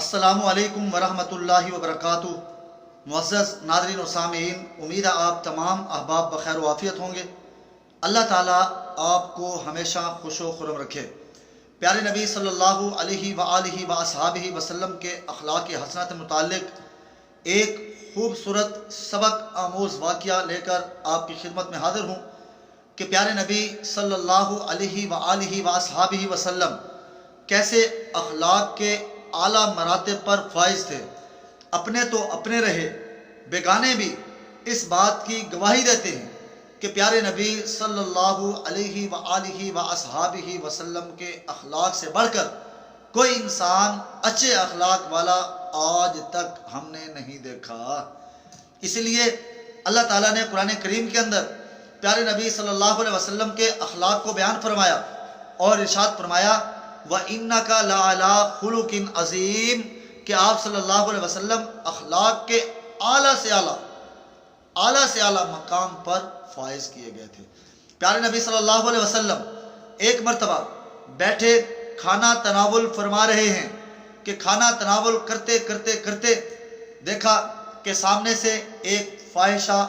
السلام علیکم ورحمۃ اللہ وبرکاتہ۔ معزز ناظرین و سامعین، امید ہے آپ تمام احباب بخیر و عافیت ہوں گے۔ اللہ تعالیٰ آپ کو ہمیشہ خوش و خرم رکھے۔ پیارے نبی صلی اللہ علیہ وآلہ وصحبہ وسلم کے اخلاق حسنہ سے متعلق ایک خوبصورت سبق آموز واقعہ لے کر آپ کی خدمت میں حاضر ہوں کہ پیارے نبی صلی اللہ علیہ وآلہ وصحبہ وسلم کیسے اخلاق کے اعلیٰ مراتب پر فائز تھے۔ اپنے تو اپنے رہے، بیگانے بھی اس بات کی گواہی دیتے ہیں کہ پیارے نبی صلی اللہ علیہ وآلہ وصحبہ وسلم کے اخلاق سے بڑھ کر کوئی انسان اچھے اخلاق والا آج تک ہم نے نہیں دیکھا۔ اس لیے اللہ تعالیٰ نے قرآن کریم کے اندر پیارے نبی صلی اللہ علیہ وسلم کے اخلاق کو بیان فرمایا اور ارشاد فرمایا وَإِنَّكَ لَعَلَىٰ خُلُقٍ عَظِيمٍ کہ آپ صلی اللہ علیہ وسلم اخلاق کے اعلیٰ سے اعلیٰ مقام پر فائز کیے گئے تھے۔ پیارے نبی صلی اللہ علیہ وسلم ایک مرتبہ بیٹھے کھانا تناول فرما رہے ہیں کہ کھانا تناول کرتے کرتے دیکھا کہ سامنے سے ایک فاحشہ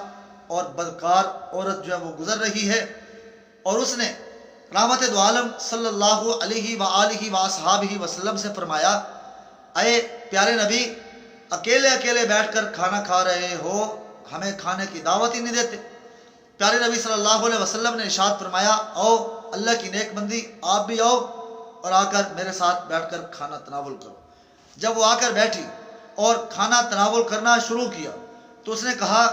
اور بدکار عورت جو ہے وہ گزر رہی ہے، اور اس نے رحمت دو عالم صلی اللہ علیہ وآلہ وصحبہ وسلم سے فرمایا اے پیارے نبی، اکیلے بیٹھ کر کھانا کھا رہے ہو، ہمیں کھانے کی دعوت ہی نہیں دیتے۔ پیارے نبی صلی اللہ علیہ وسلم نے ارشاد فرمایا آؤ اللہ کی نیک بندی، آپ بھی آؤ اور آ کر میرے ساتھ بیٹھ کر کھانا تناول کرو۔ جب وہ آ کر بیٹھی اور کھانا تناول کرنا شروع کیا تو اس نے کہا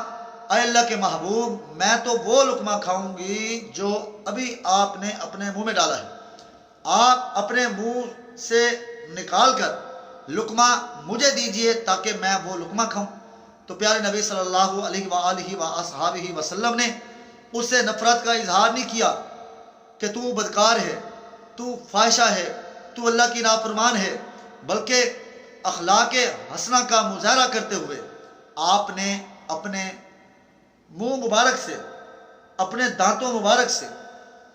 اے اللہ کے محبوب، میں تو وہ لقمہ کھاؤں گی جو ابھی آپ نے اپنے منہ میں ڈالا ہے، آپ اپنے منہ سے نکال کر لقمہ مجھے دیجئے تاکہ میں وہ لقمہ کھاؤں۔ تو پیارے نبی صلی اللہ علیہ وآلہ وصحبہ وسلم نے اس سے نفرت کا اظہار نہیں کیا کہ تو بدکار ہے، تو فاحشہ ہے، تو اللہ کی نافرمان ہے، بلکہ اخلاق حسنہ کا مظاہرہ کرتے ہوئے آپ نے اپنے منہ مبارک سے، اپنے دانتوں مبارک سے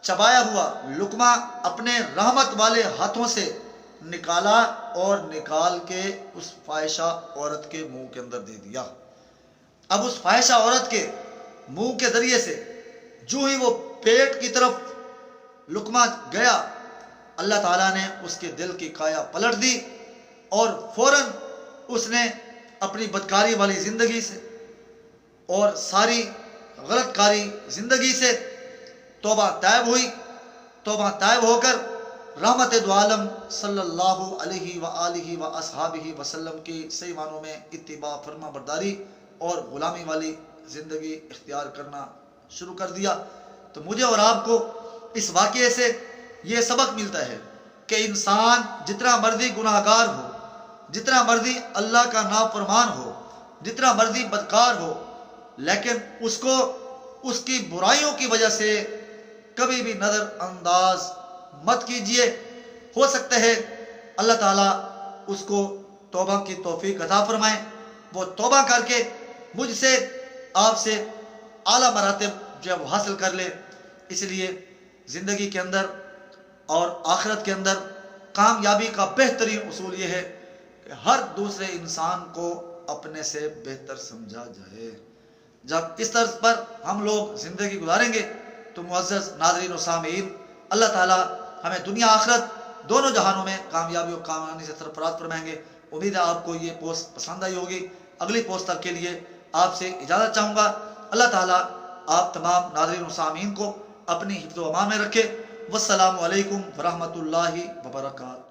چبایا ہوا لقمہ اپنے رحمت والے ہاتھوں سے نکالا اور نکال کے اس فاحشہ عورت کے منہ کے اندر دے دیا۔ اب اس فاحشہ عورت کے منہ کے ذریعے سے جو ہی وہ پیٹ کی طرف لقمہ گیا، اللہ تعالیٰ نے اس کے دل کی کایا پلٹ دی اور فوراً اس نے اپنی بدکاری والی زندگی سے اور ساری غلط کاری زندگی سے توبہ طائب ہو کر رحمت دو عالم صلی اللہ علیہ وآلہ وصحبہ وسلم کی صحیح معنوں میں اتباع، فرما برداری اور غلامی والی زندگی اختیار کرنا شروع کر دیا۔ تو مجھے اور آپ کو اس واقعے سے یہ سبق ملتا ہے کہ انسان جتنا مرضی گناہ گار ہو، جتنا مرضی اللہ کا نافرمان ہو، جتنا مرضی بدکار ہو، لیکن اس کو اس کی برائیوں کی وجہ سے کبھی بھی نظر انداز مت کیجیے۔ ہو سکتا ہے اللہ تعالیٰ اس کو توبہ کی توفیق عطا فرمائے، وہ توبہ کر کے مجھ سے، آپ سے اعلیٰ مراتب جو ہے وہ حاصل کر لے۔ اس لیے زندگی کے اندر اور آخرت کے اندر کامیابی کا بہترین اصول یہ ہے کہ ہر دوسرے انسان کو اپنے سے بہتر سمجھا جائے۔ جب اس طرز پر ہم لوگ زندگی گزاریں گے تو معزز ناظرین و سامعین، اللہ تعالیٰ ہمیں دنیا آخرت دونوں جہانوں میں کامیابی و کامرانی سے سرفراز فرمائیں گے۔ امید ہے آپ کو یہ پوسٹ پسند آئی ہوگی۔ اگلی پوسٹ تک کے لیے آپ سے اجازت چاہوں گا۔ اللہ تعالیٰ آپ تمام ناظرین و سامعین کو اپنی حفظ و امان میں رکھے۔ والسلام علیکم ورحمۃ اللہ وبرکاتہ۔